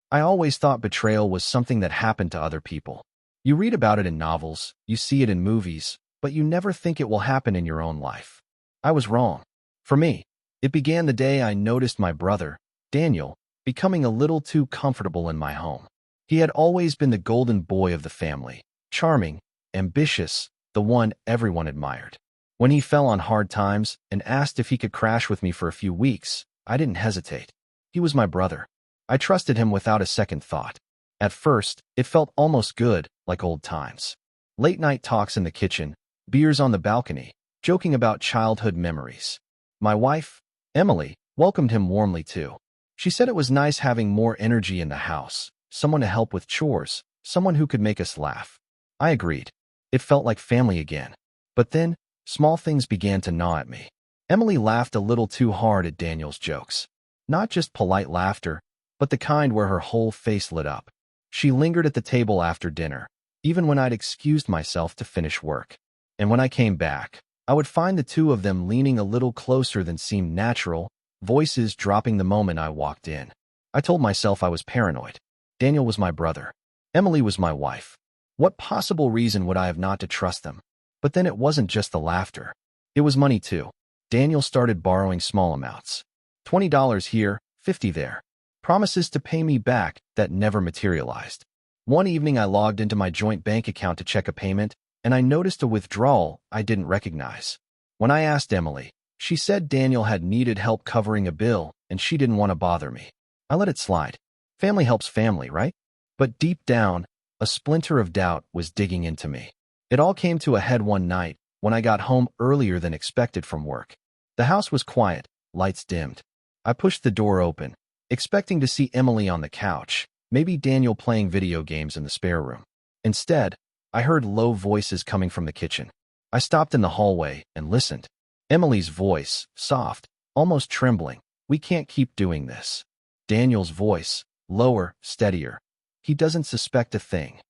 I always thought betrayal was something that happened to other people. You read about it in novels, you see it in movies, but you never think it will happen in your own life. I was wrong. For me, it began the day I noticed my brother, Daniel, becoming a little too comfortable in my home. He had always been the golden boy of the family, charming, ambitious, the one everyone admired. When he fell on hard times and asked if he could crash with me for a few weeks, I didn't hesitate. He was my brother. I trusted him without a second thought. At first, it felt almost good, like old times. Late-night talks in the kitchen, beers on the balcony, joking about childhood memories. My wife, Emily, welcomed him warmly too. She said it was nice having more energy in the house, someone to help with chores, someone who could make us laugh. I agreed. It felt like family again. But then, small things began to gnaw at me. Emily laughed a little too hard at Daniel's jokes. Not just polite laughter, but the kind where her whole face lit up. She lingered at the table after dinner, even when I'd excused myself to finish work. And when I came back, I would find the two of them leaning a little closer than seemed natural, voices dropping the moment I walked in. I told myself I was paranoid. Daniel was my brother. Emily was my wife. What possible reason would I have not to trust them? But then it wasn't just the laughter. It was money too. Daniel started borrowing small amounts. $20 here, $50 there. Promises to pay me back that never materialized. One evening I logged into my joint bank account to check a payment, and I noticed a withdrawal I didn't recognize. When I asked Emily, she said Daniel had needed help covering a bill, and she didn't want to bother me. I let it slide. Family helps family, right? But deep down, a splinter of doubt was digging into me. It all came to a head one night when I got home earlier than expected from work. The house was quiet, lights dimmed. I pushed the door open, expecting to see Emily on the couch, maybe Daniel playing video games in the spare room. Instead, I heard low voices coming from the kitchen. I stopped in the hallway and listened. Emily's voice, soft, almost trembling. "We can't keep doing this." Daniel's voice, lower, steadier. "He doesn't suspect a thing."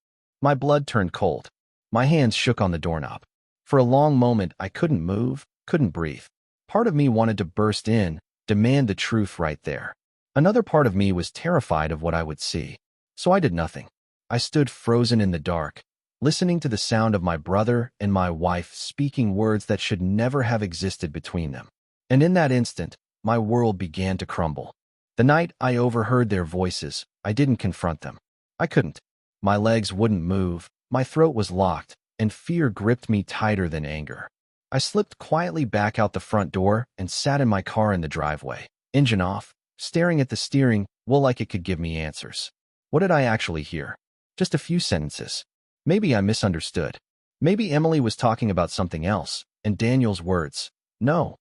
My blood turned cold. My hands shook on the doorknob. For a long moment, I couldn't move, couldn't breathe. Part of me wanted to burst in, demand the truth right there. Another part of me was terrified of what I would see. So I did nothing. I stood frozen in the dark, listening to the sound of my brother and my wife speaking words that should never have existed between them. And in that instant, my world began to crumble. The night I overheard their voices, I didn't confront them. I couldn't. My legs wouldn't move, my throat was locked, and fear gripped me tighter than anger. I slipped quietly back out the front door and sat in my car in the driveway, engine off, staring at the steering wheel like it could give me answers. What did I actually hear? Just a few sentences. Maybe I misunderstood. Maybe Emily was talking about something else, and Daniel's words. No.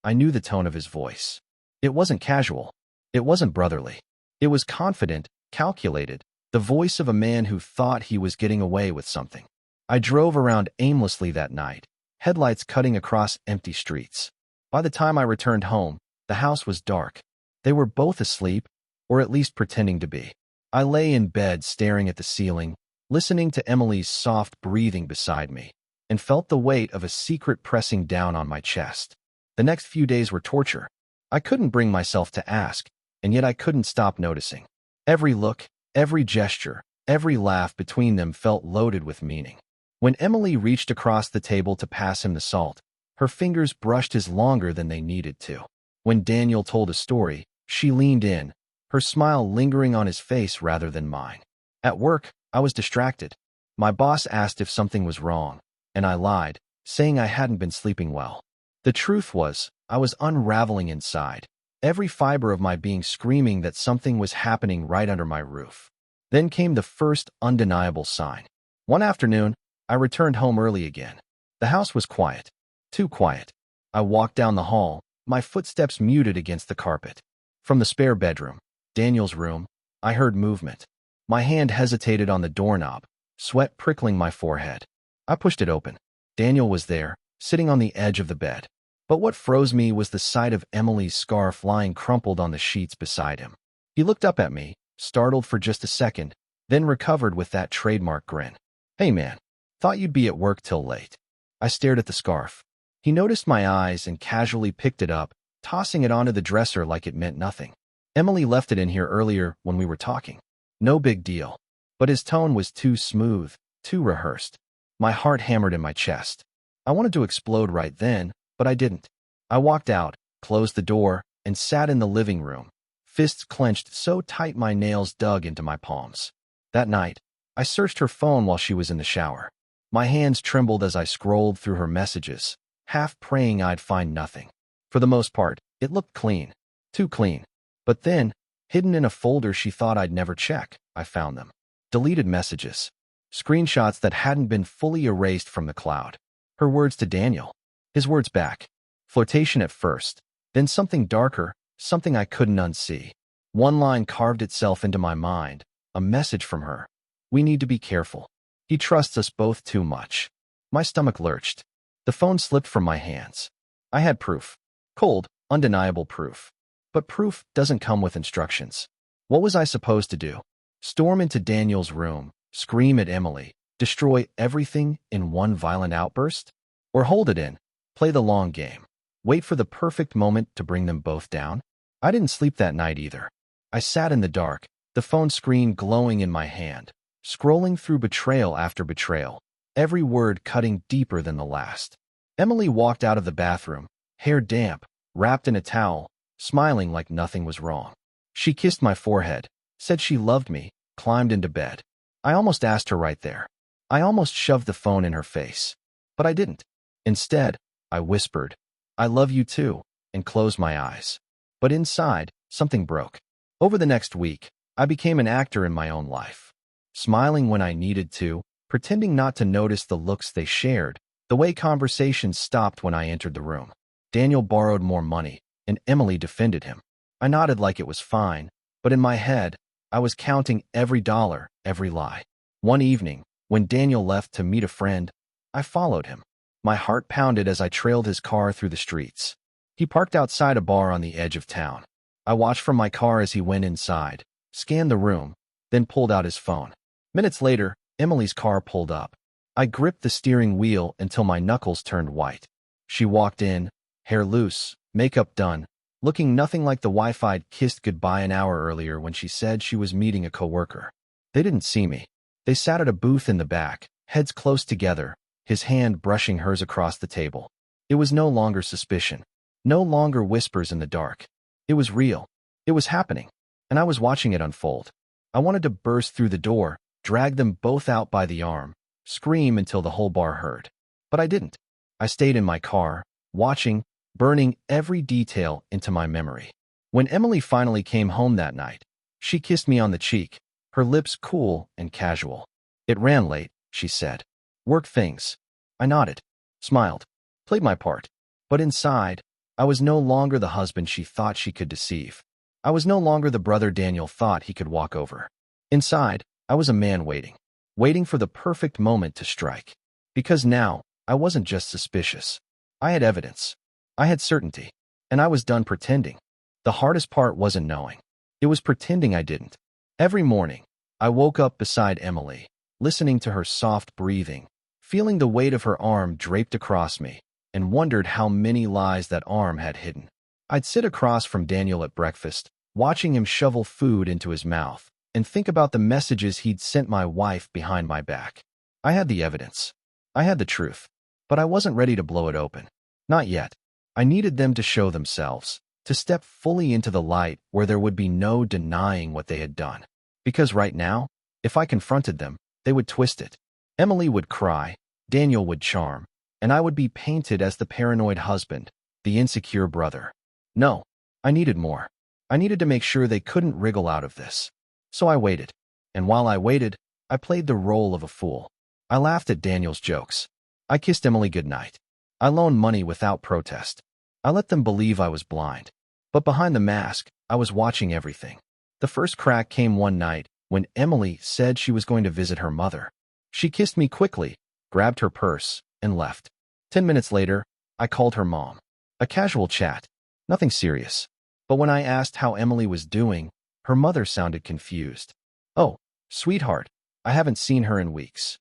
I knew the tone of his voice. It wasn't casual. It wasn't brotherly. It was confident, calculated, the voice of a man who thought he was getting away with something. I drove around aimlessly that night, headlights cutting across empty streets. By the time I returned home, the house was dark. They were both asleep, or at least pretending to be. I lay in bed staring at the ceiling, listening to Emily's soft breathing beside me, and felt the weight of a secret pressing down on my chest. The next few days were torture. I couldn't bring myself to ask, and yet I couldn't stop noticing. Every look, every gesture, every laugh between them felt loaded with meaning. When Emily reached across the table to pass him the salt, her fingers brushed his longer than they needed to. When Daniel told a story, she leaned in, her smile lingering on his face rather than mine. At work, I was distracted. My boss asked if something was wrong, and I lied, saying I hadn't been sleeping well. The truth was, I was unraveling inside, every fiber of my being screaming that something was happening right under my roof. Then came the first undeniable sign. One afternoon, I returned home early again. The house was quiet. Too quiet. I walked down the hall, my footsteps muted against the carpet. From the spare bedroom, Daniel's room, I heard movement. My hand hesitated on the doorknob, sweat prickling my forehead. I pushed it open. Daniel was there, sitting on the edge of the bed. But what froze me was the sight of Emily's scarf lying crumpled on the sheets beside him. He looked up at me, startled for just a second, then recovered with that trademark grin. "Hey man, thought you'd be at work till late." I stared at the scarf. He noticed my eyes and casually picked it up, tossing it onto the dresser like it meant nothing. Emily left it in here earlier when we were talking. No big deal. But his tone was too smooth, too rehearsed. My heart hammered in my chest. I wanted to explode right then, but I didn't. I walked out, closed the door, and sat in the living room, fists clenched so tight my nails dug into my palms. That night, I searched her phone while she was in the shower. My hands trembled as I scrolled through her messages, half praying I'd find nothing. For the most part, it looked clean. Too clean. But then, hidden in a folder she thought I'd never check, I found them. Deleted messages. Screenshots that hadn't been fully erased from the cloud. Her words to Daniel. His words back. Flirtation at first, then something darker, something I couldn't unsee. One line carved itself into my mind, a message from her. We need to be careful. He trusts us both too much. My stomach lurched. The phone slipped from my hands. I had proof. Cold, undeniable proof. But proof doesn't come with instructions. What was I supposed to do? Storm into Daniel's room, scream at Emily, destroy everything in one violent outburst? Or hold it in, play the long game, wait for the perfect moment to bring them both down? I didn't sleep that night either. I sat in the dark, the phone screen glowing in my hand, scrolling through betrayal after betrayal, every word cutting deeper than the last. Emily walked out of the bathroom, hair damp, wrapped in a towel, smiling like nothing was wrong. She kissed my forehead, said she loved me, climbed into bed. I almost asked her right there. I almost shoved the phone in her face. But I didn't. Instead, I whispered, "I love you too," and closed my eyes. But inside, something broke. Over the next week, I became an actor in my own life. Smiling when I needed to, pretending not to notice the looks they shared, the way conversations stopped when I entered the room. Daniel borrowed more money, and Emily defended him. I nodded like it was fine, but in my head, I was counting every dollar, every lie. One evening, when Daniel left to meet a friend, I followed him. My heart pounded as I trailed his car through the streets. He parked outside a bar on the edge of town. I watched from my car as he went inside, scanned the room, then pulled out his phone. Minutes later, Emily's car pulled up. I gripped the steering wheel until my knuckles turned white. She walked in, hair loose, makeup done, looking nothing like the wife I'd kissed goodbye an hour earlier when she said she was meeting a coworker. They didn't see me. They sat at a booth in the back, heads close together, his hand brushing hers across the table. It was no longer suspicion. No longer whispers in the dark. It was real. It was happening. And I was watching it unfold. I wanted to burst through the door, drag them both out by the arm, scream until the whole bar heard. But I didn't. I stayed in my car, watching, burning every detail into my memory. When Emily finally came home that night, she kissed me on the cheek, her lips cool and casual. "It ran late," she said. "Work things." I nodded, smiled, played my part. But inside, I was no longer the husband she thought she could deceive. I was no longer the brother Daniel thought he could walk over. Inside, I was a man waiting for the perfect moment to strike. Because now, I wasn't just suspicious. I had evidence. I had certainty. And I was done pretending. The hardest part wasn't knowing. It was pretending I didn't. Every morning, I woke up beside Emily, listening to her soft breathing, feeling the weight of her arm draped across me, and wondered how many lies that arm had hidden. I'd sit across from Daniel at breakfast, watching him shovel food into his mouth, and think about the messages he'd sent my wife behind my back. I had the evidence. I had the truth. But I wasn't ready to blow it open. Not yet. I needed them to show themselves, to step fully into the light where there would be no denying what they had done. Because right now, if I confronted them, they would twist it. Emily would cry, Daniel would charm, and I would be painted as the paranoid husband, the insecure brother. No, I needed more. I needed to make sure they couldn't wriggle out of this. So I waited. And while I waited, I played the role of a fool. I laughed at Daniel's jokes. I kissed Emily goodnight. I loaned money without protest. I let them believe I was blind. But behind the mask, I was watching everything. The first crack came one night when Emily said she was going to visit her mother. She kissed me quickly, grabbed her purse, and left. 10 minutes later, I called her mom. A casual chat. Nothing serious. But when I asked how Emily was doing, her mother sounded confused. "Oh, sweetheart, I haven't seen her in weeks."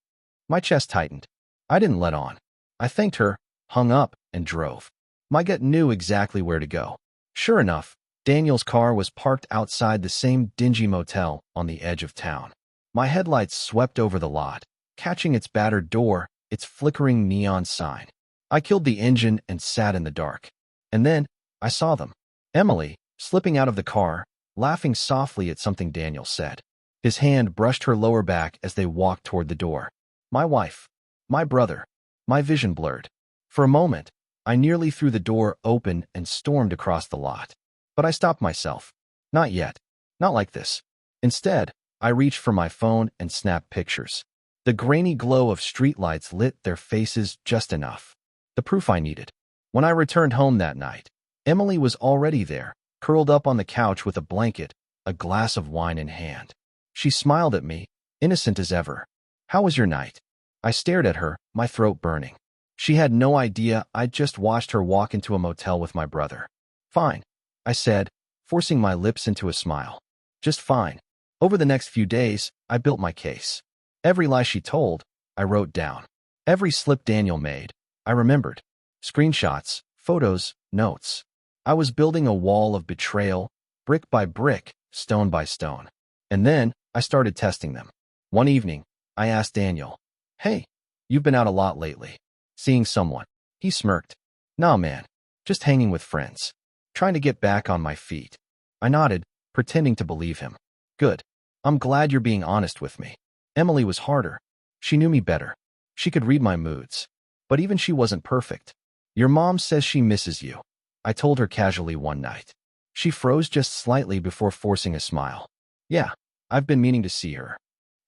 My chest tightened. I didn't let on. I thanked her, hung up, and drove. My gut knew exactly where to go. Sure enough, Daniel's car was parked outside the same dingy motel on the edge of town. My headlights swept over the lot, catching its battered door, its flickering neon sign. I killed the engine and sat in the dark. And then, I saw them. Emily, slipping out of the car, laughing softly at something Daniel said. His hand brushed her lower back as they walked toward the door. My wife. My brother. My vision blurred. For a moment, I nearly threw the door open and stormed across the lot. But I stopped myself. Not yet. Not like this. Instead, I reached for my phone and snapped pictures. The grainy glow of streetlights lit their faces just enough. The proof I needed. When I returned home that night, Emily was already there, curled up on the couch with a blanket, a glass of wine in hand. She smiled at me, innocent as ever. How was your night? I stared at her, my throat burning. She had no idea I'd just watched her walk into a motel with my brother. Fine, I said, forcing my lips into a smile. Just fine. Over the next few days, I built my case. Every lie she told, I wrote down. Every slip Daniel made, I remembered. Screenshots, photos, notes. I was building a wall of betrayal, brick by brick, stone by stone. And then, I started testing them. One evening, I asked Daniel, "Hey, you've been out a lot lately. Seeing someone?" He smirked. "Nah, man. Just hanging with friends. Trying to get back on my feet." I nodded, pretending to believe him. "Good. I'm glad you're being honest with me." Emily was harder. She knew me better. She could read my moods. But even she wasn't perfect. "Your mom says she misses you," I told her casually one night. She froze just slightly before forcing a smile. "Yeah, I've been meaning to see her."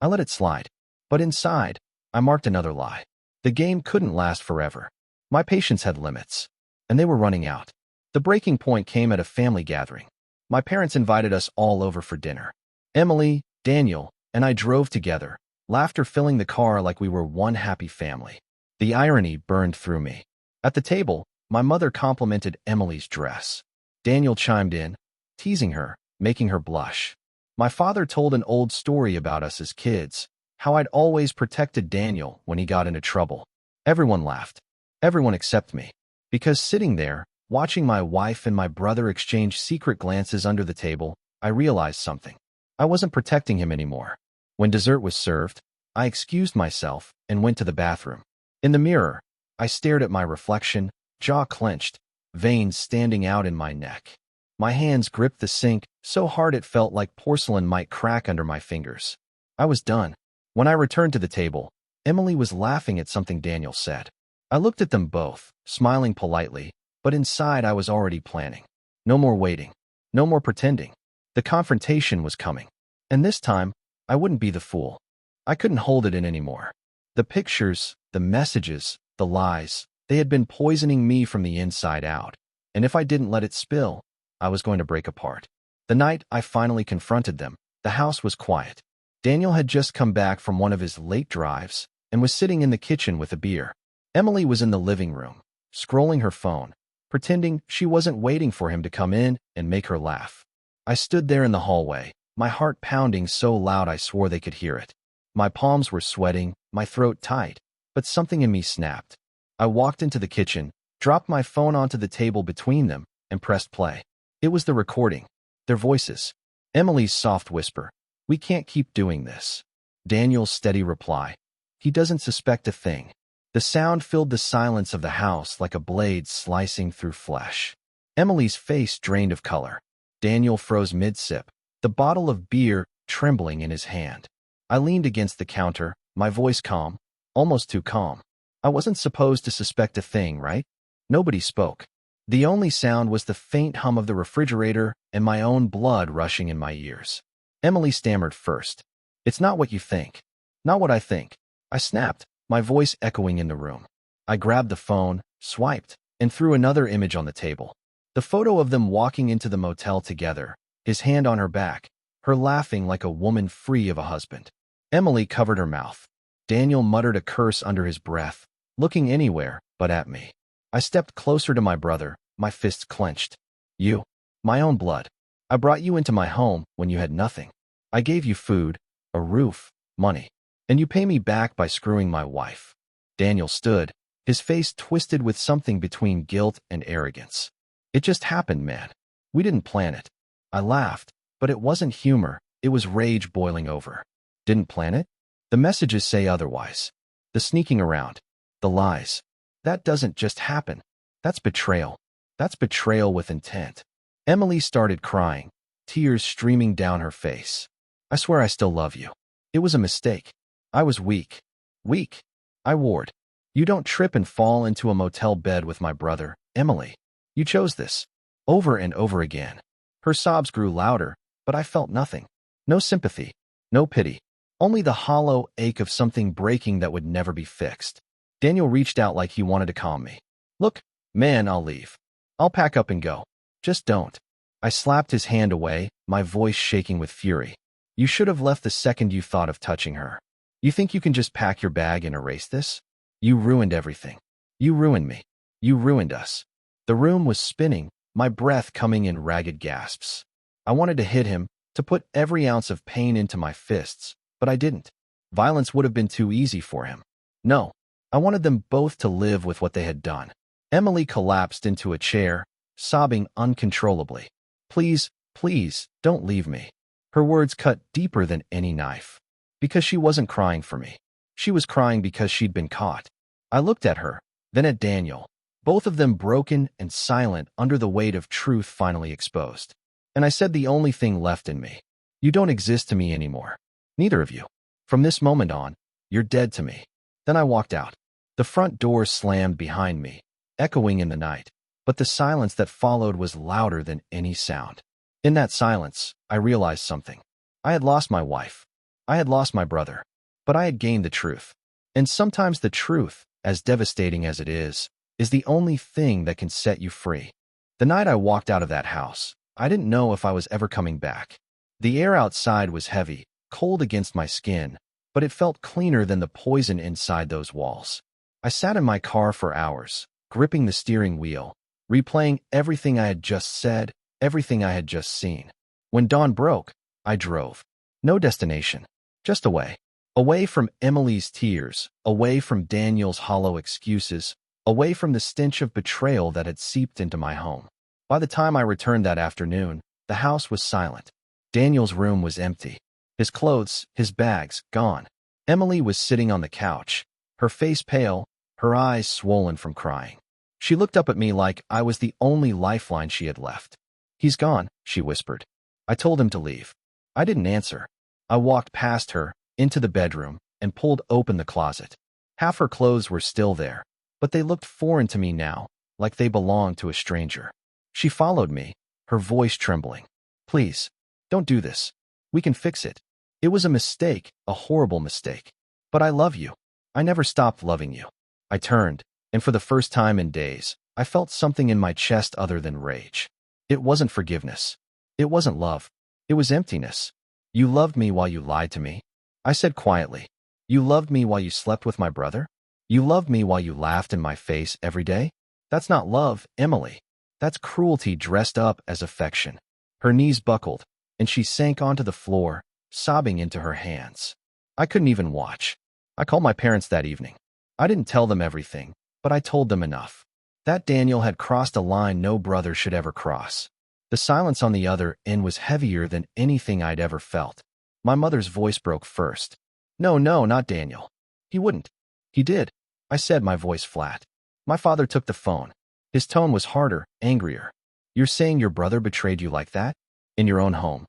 I let it slide. But inside, I marked another lie. The game couldn't last forever. My patience had limits. And they were running out. The breaking point came at a family gathering. My parents invited us all over for dinner. Emily, Daniel, and I drove together, laughter filling the car like we were one happy family. The irony burned through me. At the table, my mother complimented Emily's dress. Daniel chimed in, teasing her, making her blush. My father told an old story about us as kids, how I'd always protected Daniel when he got into trouble. Everyone laughed. Everyone except me. Because sitting there, watching my wife and my brother exchange secret glances under the table, I realized something. I wasn't protecting him anymore. When dessert was served, I excused myself and went to the bathroom. In the mirror, I stared at my reflection, jaw clenched, veins standing out in my neck. My hands gripped the sink so hard it felt like porcelain might crack under my fingers. I was done. When I returned to the table, Emily was laughing at something Daniel said. I looked at them both, smiling politely, but inside I was already planning. No more waiting. No more pretending. The confrontation was coming. And this time, I wouldn't be the fool. I couldn't hold it in anymore. The pictures, the messages, the lies, they had been poisoning me from the inside out. And if I didn't let it spill, I was going to break apart. The night I finally confronted them, the house was quiet. Daniel had just come back from one of his late drives and was sitting in the kitchen with a beer. Emily was in the living room, scrolling her phone, pretending she wasn't waiting for him to come in and make her laugh. I stood there in the hallway, my heart pounding so loud I swore they could hear it. My palms were sweating, my throat tight, but something in me snapped. I walked into the kitchen, dropped my phone onto the table between them, and pressed play. It was the recording. Their voices. Emily's soft whisper, "We can't keep doing this." Daniel's steady reply, "He doesn't suspect a thing." The sound filled the silence of the house like a blade slicing through flesh. Emily's face drained of color. Daniel froze mid-sip, the bottle of beer trembling in his hand. I leaned against the counter, my voice calm, almost too calm. I wasn't supposed to suspect a thing, right? Nobody spoke. The only sound was the faint hum of the refrigerator and my own blood rushing in my ears. Emily stammered first. "It's not what you think." "Not what I think." I snapped, my voice echoing in the room. I grabbed the phone, swiped, and threw another image on the table. The photo of them walking into the motel together, his hand on her back, her laughing like a woman free of a husband. Emily covered her mouth. Daniel muttered a curse under his breath, looking anywhere but at me. I stepped closer to my brother, my fists clenched. "You, my own blood. I brought you into my home when you had nothing. I gave you food, a roof, money. And you pay me back by screwing my wife." Daniel stood, his face twisted with something between guilt and arrogance. "It just happened, man. We didn't plan it. I laughed, but it wasn't humor, it was rage boiling over. Didn't plan it? The messages say otherwise. The sneaking around. The lies. That doesn't just happen. That's betrayal. That's betrayal with intent. Emily started crying, tears streaming down her face. I swear I still love you. It was a mistake. I was weak. Weak. I warned. You don't trip and fall into a motel bed with my brother, Emily. You chose this. Over and over again. Her sobs grew louder, but I felt nothing. No sympathy. No pity. Only the hollow ache of something breaking that would never be fixed. Daniel reached out like he wanted to calm me. Look, man, I'll leave. I'll pack up and go. Just don't. I slapped his hand away, my voice shaking with fury. You should have left the second you thought of touching her. You think you can just pack your bag and erase this? You ruined everything. You ruined me. You ruined us. The room was spinning, my breath coming in ragged gasps. I wanted to hit him, to put every ounce of pain into my fists, but I didn't. Violence would have been too easy for him. No, I wanted them both to live with what they had done. Emily collapsed into a chair, sobbing uncontrollably. Please, please, don't leave me. Her words cut deeper than any knife. Because she wasn't crying for me. She was crying because she'd been caught. I looked at her, then at Daniel, both of them broken and silent under the weight of truth finally exposed. And I said the only thing left in me. You don't exist to me anymore. Neither of you. From this moment on, you're dead to me. Then I walked out. The front door slammed behind me, echoing in the night, but the silence that followed was louder than any sound. In that silence, I realized something. I had lost my wife. I had lost my brother. But I had gained the truth. And sometimes the truth, as devastating as it is the only thing that can set you free. The night I walked out of that house, I didn't know if I was ever coming back. The air outside was heavy, cold against my skin, but it felt cleaner than the poison inside those walls. I sat in my car for hours, gripping the steering wheel, replaying everything I had just said, everything I had just seen. When dawn broke, I drove. No destination, just away. Away from Emily's tears, away from Daniel's hollow excuses, away from the stench of betrayal that had seeped into my home. By the time I returned that afternoon, the house was silent. Daniel's room was empty. His clothes, his bags, gone. Emily was sitting on the couch, her face pale, her eyes swollen from crying. She looked up at me like I was the only lifeline she had left. He's gone, she whispered. I told him to leave. I didn't answer. I walked past her, into the bedroom, and pulled open the closet. Half her clothes were still there, but they looked foreign to me now, like they belonged to a stranger. She followed me, her voice trembling. Please, don't do this. We can fix it. It was a mistake, a horrible mistake. But I love you. I never stopped loving you. I turned, and for the first time in days, I felt something in my chest other than rage. It wasn't forgiveness. It wasn't love. It was emptiness. You loved me while you lied to me. I said quietly. You loved me while you slept with my brother? You loved me while you laughed in my face every day? That's not love, Emily. That's cruelty dressed up as affection. Her knees buckled, and she sank onto the floor, sobbing into her hands. I couldn't even watch. I called my parents that evening. I didn't tell them everything, but I told them enough. That Daniel had crossed a line no brother should ever cross. The silence on the other end was heavier than anything I'd ever felt. My mother's voice broke first. No, not Daniel. He wouldn't. He did. I said, my voice flat. My father took the phone. His tone was harder, angrier. You're saying your brother betrayed you like that? In your own home?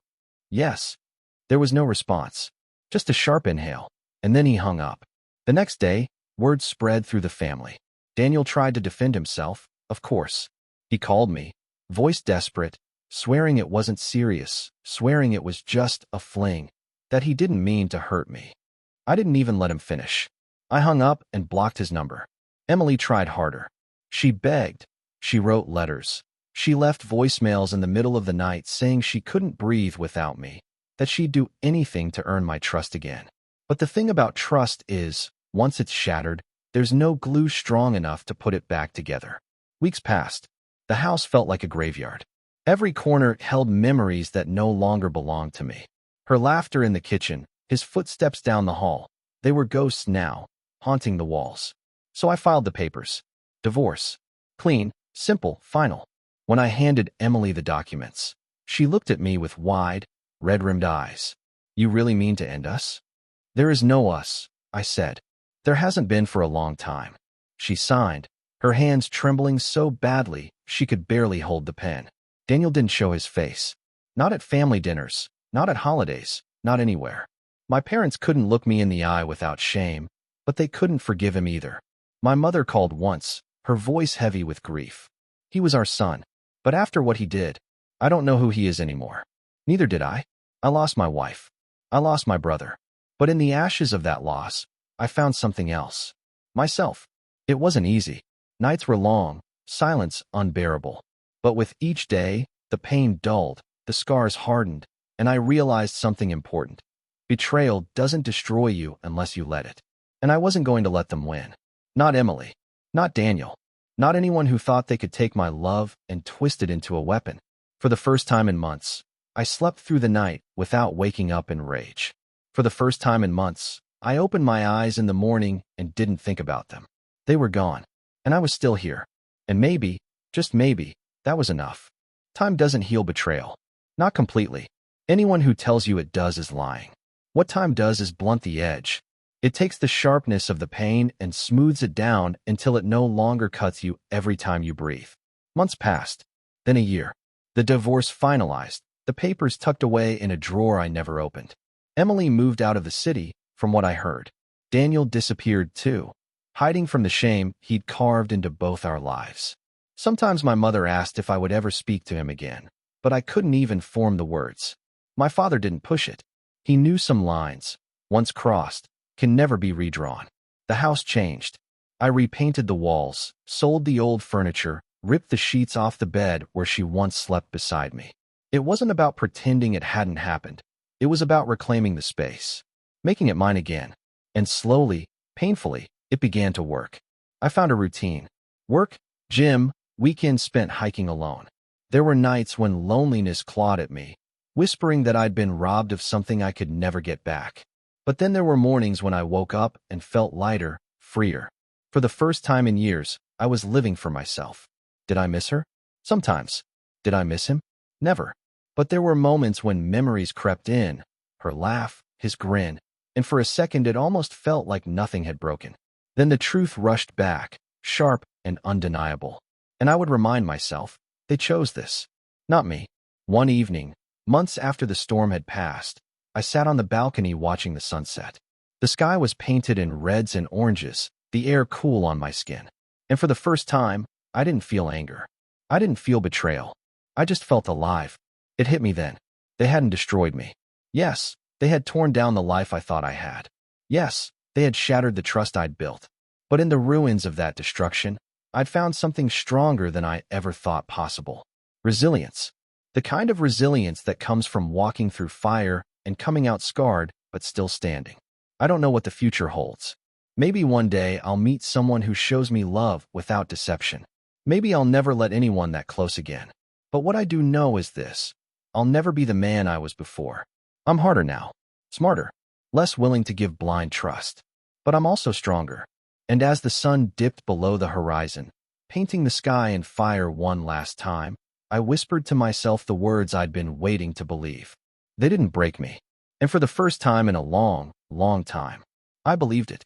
Yes. There was no response. Just a sharp inhale. And then he hung up. The next day, word spread through the family. Daniel tried to defend himself, of course. He called me, voice desperate, swearing it wasn't serious, swearing it was just a fling, that he didn't mean to hurt me. I didn't even let him finish. I hung up and blocked his number. Emily tried harder. She begged. She wrote letters. She left voicemails in the middle of the night saying she couldn't breathe without me, that she'd do anything to earn my trust again. But the thing about trust is, once it's shattered, there's no glue strong enough to put it back together. Weeks passed. The house felt like a graveyard. Every corner held memories that no longer belonged to me. Her laughter in the kitchen, his footsteps down the hall. They were ghosts now, haunting the walls. So I filed the papers. Divorce. Clean, simple, final. When I handed Emily the documents, she looked at me with wide, red-rimmed eyes. You really mean to end us? There is no us, I said. There hasn't been for a long time. She signed, her hands trembling so badly she could barely hold the pen. Daniel didn't show his face. Not at family dinners, not at holidays, not anywhere. My parents couldn't look me in the eye without shame, but they couldn't forgive him either. My mother called once, her voice heavy with grief. He was our son, but after what he did, I don't know who he is anymore. Neither did I. I lost my wife. I lost my brother. But in the ashes of that loss, I found something else. Myself. It wasn't easy. Nights were long, silence unbearable. But with each day, the pain dulled, the scars hardened, and I realized something important. Betrayal doesn't destroy you unless you let it. And I wasn't going to let them win. Not Emily. Not Daniel. Not anyone who thought they could take my love and twist it into a weapon. For the first time in months, I slept through the night without waking up in rage. For the first time in months, I opened my eyes in the morning and didn't think about them. They were gone, and I was still here. And maybe, just maybe, that was enough. Time doesn't heal betrayal. Not completely. Anyone who tells you it does is lying. What time does is blunt the edge. It takes the sharpness of the pain and smooths it down until it no longer cuts you every time you breathe. Months passed, then a year. The divorce finalized, the papers tucked away in a drawer I never opened. Emily moved out of the city, from what I heard. Daniel disappeared too, hiding from the shame he'd carved into both our lives. Sometimes my mother asked if I would ever speak to him again, but I couldn't even form the words. My father didn't push it. He knew some lines, once crossed, can never be redrawn. The house changed. I repainted the walls, sold the old furniture, ripped the sheets off the bed where she once slept beside me. It wasn't about pretending it hadn't happened. It was about reclaiming the space, making it mine again. And slowly, painfully, it began to work. I found a routine. Work, gym, weekends spent hiking alone. There were nights when loneliness clawed at me, whispering that I'd been robbed of something I could never get back. But then there were mornings when I woke up and felt lighter, freer. For the first time in years, I was living for myself. Did I miss her? Sometimes. Did I miss him? Never. But there were moments when memories crept in, her laugh, his grin, and for a second it almost felt like nothing had broken. Then the truth rushed back, sharp and undeniable. And I would remind myself, they chose this, not me. One evening, months after the storm had passed, I sat on the balcony watching the sunset. The sky was painted in reds and oranges, the air cool on my skin. And for the first time, I didn't feel anger. I didn't feel betrayal. I just felt alive. It hit me then. They hadn't destroyed me. Yes, they had torn down the life I thought I had. Yes, they had shattered the trust I'd built. But in the ruins of that destruction, I'd found something stronger than I ever thought possible. Resilience. The kind of resilience that comes from walking through fire and coming out scarred, but still standing. I don't know what the future holds. Maybe one day I'll meet someone who shows me love without deception. Maybe I'll never let anyone that close again. But what I do know is this. I'll never be the man I was before. I'm harder now, smarter, less willing to give blind trust. But I'm also stronger. And as the sun dipped below the horizon, painting the sky in fire one last time, I whispered to myself the words I'd been waiting to believe. They didn't break me. And for the first time in a long, long time, I believed it.